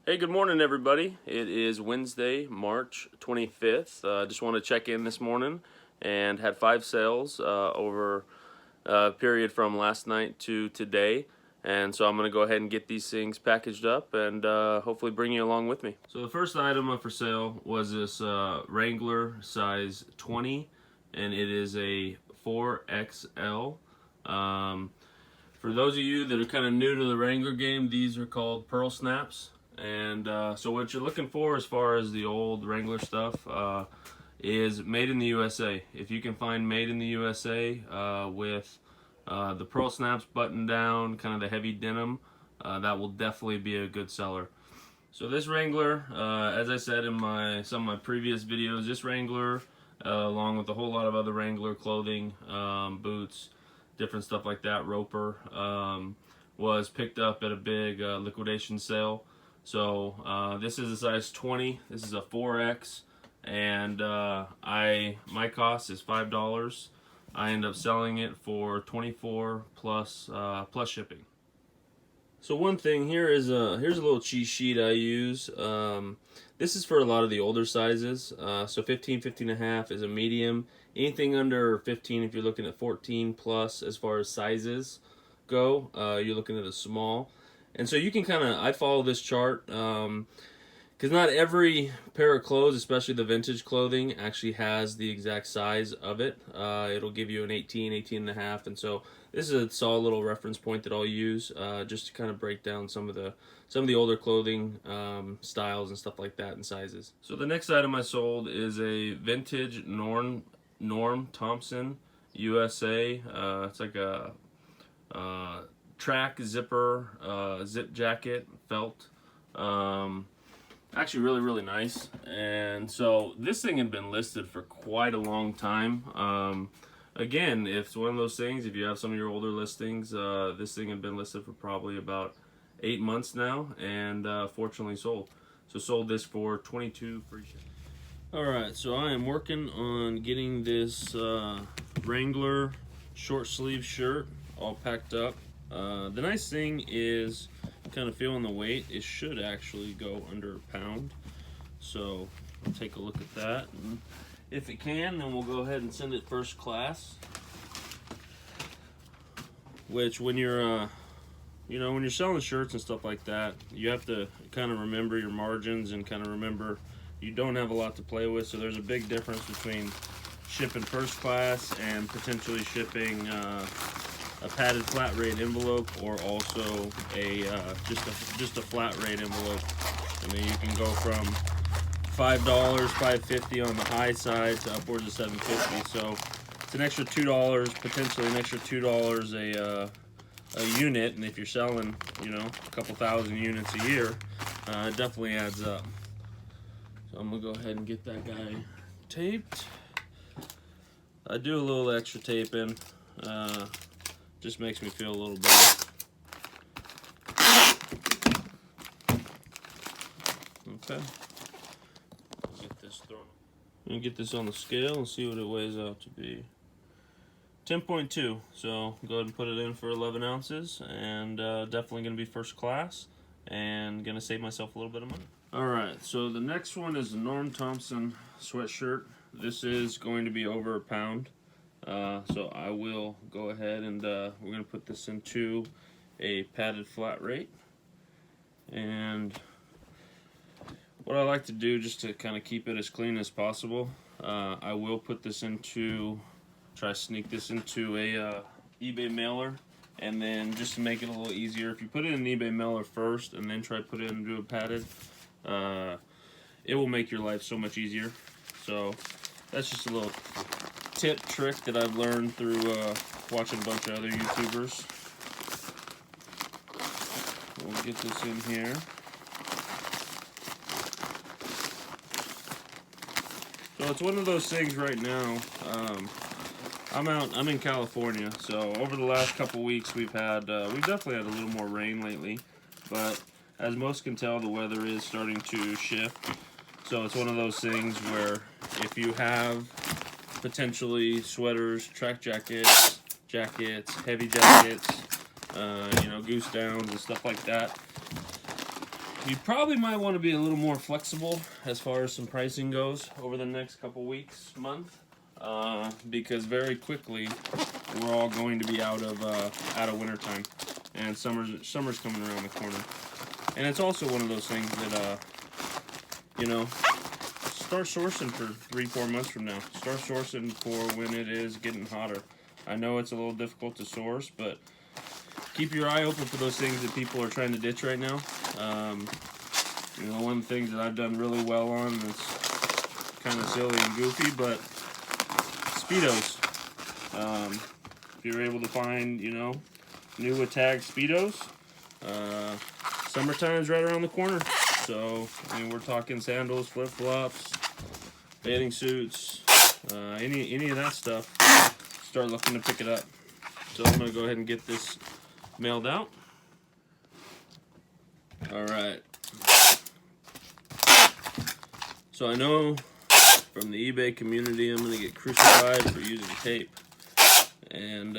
Hey, good morning, everybody. It is Wednesday, March 25th. Just want to check in this morning and had 5 sales over a period from last night to today. And so I'm going to go ahead and get these things packaged up and hopefully bring you along with me. So the first item up for sale was this Wrangler size 20, and it is a 4XL. For those of you that are kind of new to the Wrangler game, these are called Pearl Snaps. And so what you're looking for as far as the old Wrangler stuff is made in the USA. If you can find made in the USA with the Pearl Snaps button down, kind of the heavy denim, that will definitely be a good seller. So this Wrangler, as I said in some of my previous videos, this Wrangler, along with a whole lot of other Wrangler clothing, boots, different stuff like that, Roper, was picked up at a big liquidation sale. So this is a size 20. This is a 4X, and my cost is $5. I end up selling it for $24 plus shipping. So one thing here is here's a little cheat sheet I use. This is for a lot of the older sizes. So 15, 15 and a half is a medium. Anything under 15, if you're looking at 14 plus as far as sizes go, you're looking at a small. And so you can I follow this chart because not every pair of clothes, especially the vintage clothing, actually has the exact size of it. It'll give you an 18, 18 and a half, and so this is a solid little reference point that I'll use just to kind of break down some of the older clothing styles and stuff like that and sizes. So the next item I sold is a vintage Norm Thompson USA. It's like a track zipper zip jacket felt. Actually really nice. And so this thing had been listed for quite a long time. Again, it's one of those things, if you have some of your older listings, this thing had been listed for probably about 8 months now, and fortunately sold. So sold this for $22 free shipping. Alright, so I am working on getting this Wrangler short sleeve shirt all packed up. The nice thing is, kind of feeling the weight, it should actually go under a pound. So I'll take a look at that, and if it can, then we'll go ahead and send it first class. Which, when you're when you're selling shirts and stuff like that, you have to kind of remember your margins and kind of remember you don't have a lot to play with. So there's a big difference between shipping first class and potentially shipping a padded flat rate envelope, or also a just a flat rate envelope. I mean, you can go from $5, $5.50 on the high side to upwards of $7.50. So it's an extra $2, potentially an extra $2 a unit, and if you're selling, a couple thousand units a year, it definitely adds up. So I'm gonna go ahead and get that guy taped. I do a little extra taping. Just makes me feel a little better. Okay. Get this thrown. I'm gonna get this on the scale and see what it weighs out to be. 10.2. So go ahead and put it in for 11 ounces, and definitely gonna be first class, and gonna save myself a little bit of money. All right. So the next one is the Norm Thompson sweatshirt. This is going to be over a pound. So I will go ahead and we're going to put this into a padded flat rate. And what I like to do, just to kind of keep it as clean as possible, I will put this try to sneak this into a eBay mailer. And then just to make it a little easier, if you put it in an eBay mailer first and then try to put it into a padded, it will make your life so much easier. So that's just a little trick that I've learned through watching a bunch of other YouTubers. We'll get this in here. So it's one of those things right now. I'm in California, so over the last couple weeks we've definitely had a little more rain lately, but as most can tell, the weather is starting to shift. So it's one of those things where if you have potentially sweaters, track jackets, heavy jackets, goose downs and stuff like that, you probably might want to be a little more flexible as far as some pricing goes over the next couple weeks, month, because very quickly we're all going to be out of wintertime, and summer's coming around the corner. And it's also one of those things that you know, start sourcing for 3-4 months from now. Start sourcing for when it is getting hotter. I know it's a little difficult to source, but keep your eye open for those things that people are trying to ditch right now. You know, one of the things that I've done really well on is kind of silly and goofy, but Speedos. If you're able to find, you know, new with tag Speedos, summertime's right around the corner. So, I mean, we're talking sandals, flip-flops, bathing suits, any of that stuff. Start looking to pick it up. So I'm going to go ahead and get this mailed out. Alright. So I know from the eBay community I'm going to get crucified for using tape. And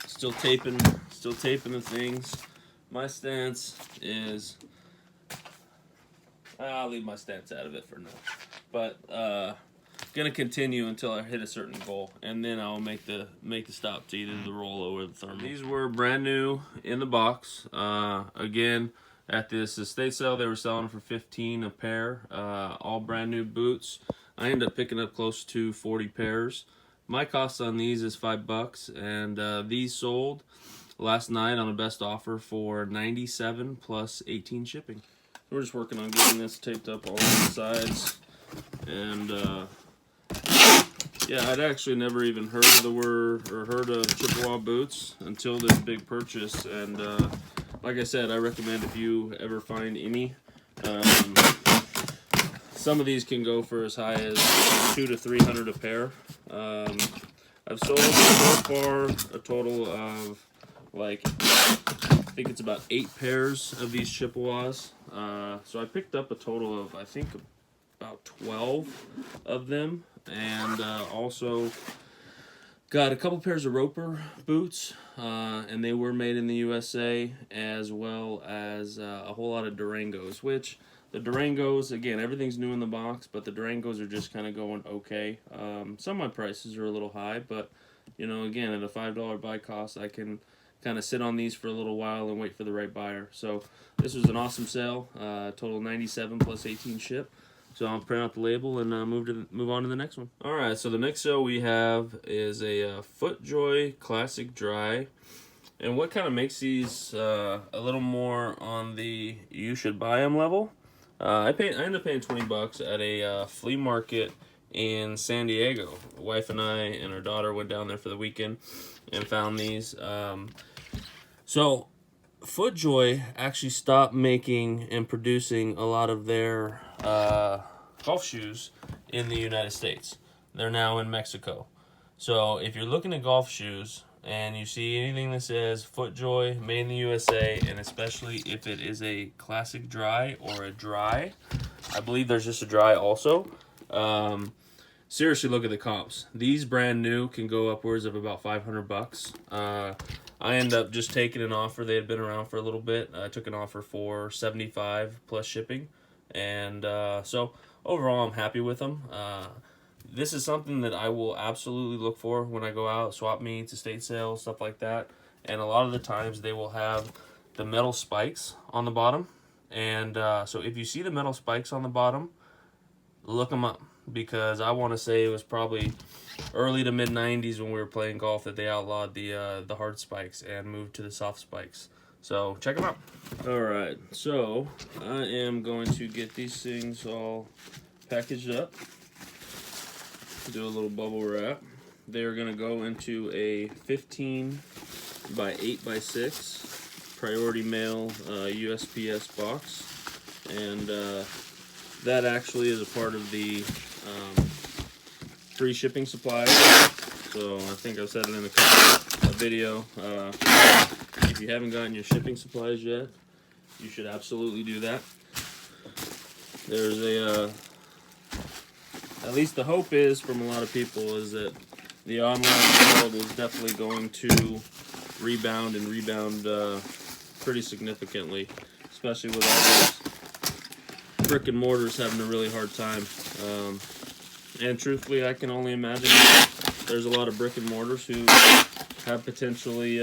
still taping the things. My stance is, I'll leave my stance out of it for now. But gonna continue until I hit a certain goal, and then I'll make the stop to either the rollo or the thermal. These were brand new in the box. Again, at this estate sale, they were selling for $15 a pair. All brand new boots. I ended up picking up close to 40 pairs. My cost on these is $5, and these sold last night on a best offer for $97 plus 18 shipping. We're just working on getting this taped up all on the sides, and yeah, I'd actually never even heard of the word or heard of Chippewa boots until this big purchase. And like I said, I recommend if you ever find any. Some of these can go for as high as $200 to $300 a pair. I've sold so far a total of, like, I think it's about 8 pairs of these Chippewas. So I picked up a total of, I think, about 12 of them. And also got a couple pairs of Roper boots, and they were made in the USA, as well as a whole lot of Durangos, which the Durangos, again, everything's new in the box, but the Durangos are just kind of going okay. Some of my prices are a little high, but, you know, again, at a $5 buy cost, I can kind of sit on these for a little while and wait for the right buyer. So this was an awesome sale, total 97 plus 18 ship. So I'll print out the label and move on to the next one. All right, so the next sale we have is a FootJoy Classic Dry. And what kind of makes these a little more on the you should buy them level? I ended up paying $20 at a flea market in San Diego. My wife and I and our daughter went down there for the weekend and found these. So FootJoy actually stopped making and producing a lot of their golf shoes in the United States. They're now in Mexico. So if you're looking at golf shoes and you see anything that says FootJoy, made in the USA, and especially if it is a classic dry or a dry, I believe there's just a dry also, seriously look at the comps. These brand new can go upwards of about $500. I ended up just taking an offer. They had been around for a little bit. I took an offer for $75 plus shipping, and so overall I'm happy with them. This is something that I will absolutely look for when I go out, swap meets, estate sales, stuff like that. And a lot of the times they will have the metal spikes on the bottom, and so if you see the metal spikes on the bottom, look them up, because I want to say it was probably early to mid 90s when we were playing golf that they outlawed the hard spikes and moved to the soft spikes. So check them out. All right, so I am going to get these things all packaged up. Do a little bubble wrap. They are going to go into a 15 by 8 by 6 priority mail USPS box, and that actually is a part of the free shipping supplies. So I think I've said it in a video. If you haven't gotten your shipping supplies yet, you should absolutely do that. There's a at least the hope is from a lot of people is that the online world is definitely going to rebound pretty significantly. especially with all those brick and mortars having a really hard time. And truthfully, I can only imagine there's a lot of brick and mortars who have potentially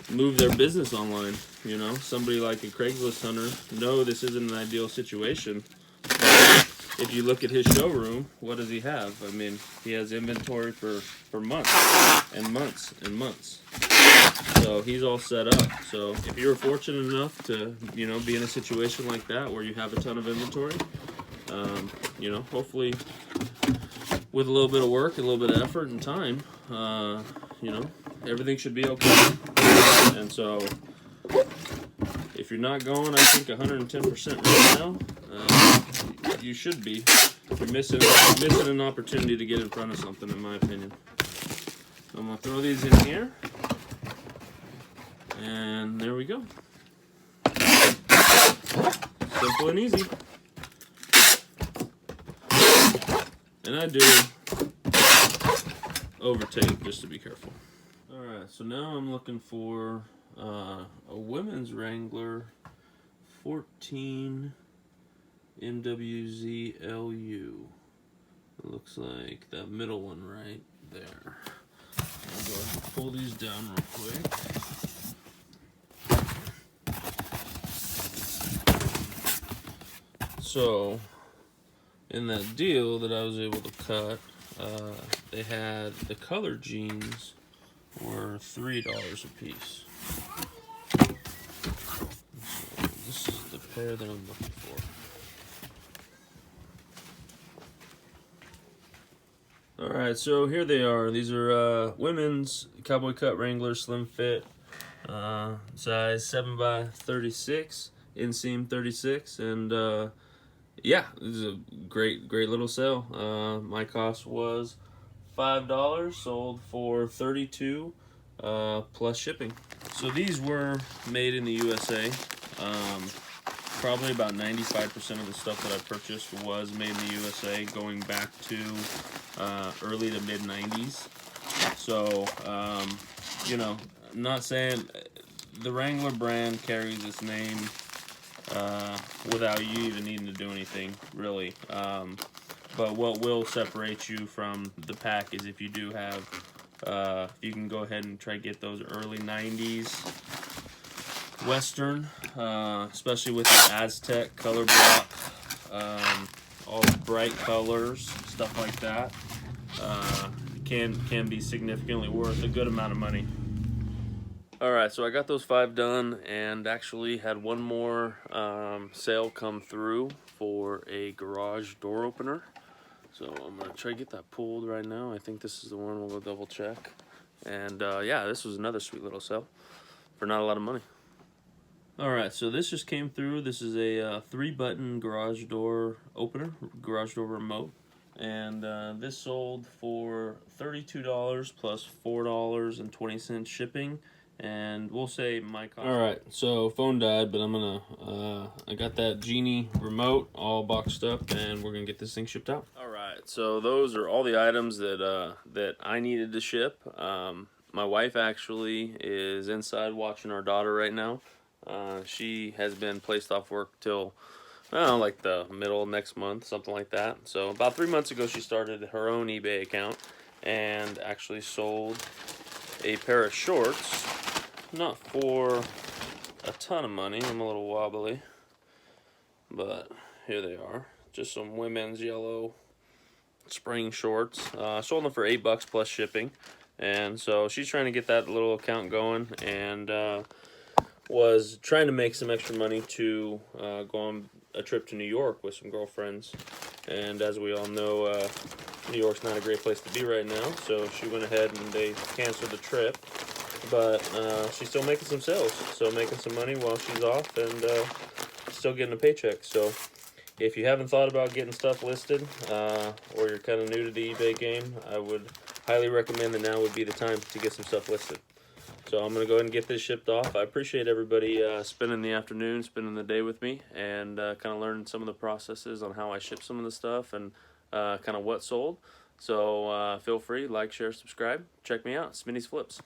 moved their business online. You know, somebody like a Craigslist hunter. No, this isn't an ideal situation. But if you look at his showroom, what does he have? I mean, he has inventory for months and months and months. So he's all set up. So if you're fortunate enough to, you know, be in a situation like that where you have a ton of inventory, you know, hopefully with a little bit of work, a little bit of effort and time, you know, everything should be okay. And so if you're not going, I think 110% right now, you should be. You're missing an opportunity to get in front of something, in my opinion. I'm gonna throw these in here, and there we go. Simple and easy. And I do overtake just to be careful. Alright, so now I'm looking for a women's Wrangler 14 MWZ LU. It looks like that middle one right there. I'll go ahead and pull these down real quick. So, in that deal that I was able to cut, they had the color jeans were $3 a piece. So this is the pair that I'm looking for. Alright, so here they are. These are women's cowboy cut Wrangler slim fit, size 7x36, inseam 36, and yeah, this is a great little sale. My cost was $5, sold for $32 plus shipping. So these were made in the USA. Probably about 95% of the stuff that I purchased was made in the USA, going back to early to mid 90s. So you know, I'm not saying the Wrangler brand carries its name without you even needing to do anything, really. But what will separate you from the pack is if you do have, you can go ahead and try to get those early 90s Western, especially with the Aztec color block, all bright colors, stuff like that, can be significantly worth a good amount of money. Alright, so I got those 5 done and actually had one more sale come through for a garage door opener. So I'm going to try to get that pulled right now. I think this is the one. We'll go double check. And yeah, this was another sweet little sale for not a lot of money. Alright, so this just came through. This is a 3-button garage door opener, garage door remote. And this sold for $32 plus $4.20 shipping. And we'll say my cost. Alright, so phone died, but I'm gonna, I got that Genie remote all boxed up, and we're gonna get this thing shipped out. Alright, so those are all the items that, that I needed to ship. My wife actually is inside watching our daughter right now. She has been placed off work till, I don't know, like the middle of next month, something like that. So about 3 months ago, she started her own eBay account and actually sold a pair of shorts. Not for a ton of money. I'm a little wobbly, but here they are. Just some women's yellow spring shorts. Sold them for $8 plus shipping, and so she's trying to get that little account going, and was trying to make some extra money to go on a trip to New York with some girlfriends. And as we all know, New York's not a great place to be right now, so she went ahead and they canceled the trip. But she's still making some sales, so making some money while she's off, and still getting a paycheck. So if you haven't thought about getting stuff listed, or you're kind of new to the eBay game, I would highly recommend that now would be the time to get some stuff listed. So I'm going to go ahead and get this shipped off. I appreciate everybody spending the afternoon, spending the day with me, and kind of learning some of the processes on how I ship some of the stuff and kind of what sold. So feel free, like, share, subscribe. Check me out, Smitty's Flips.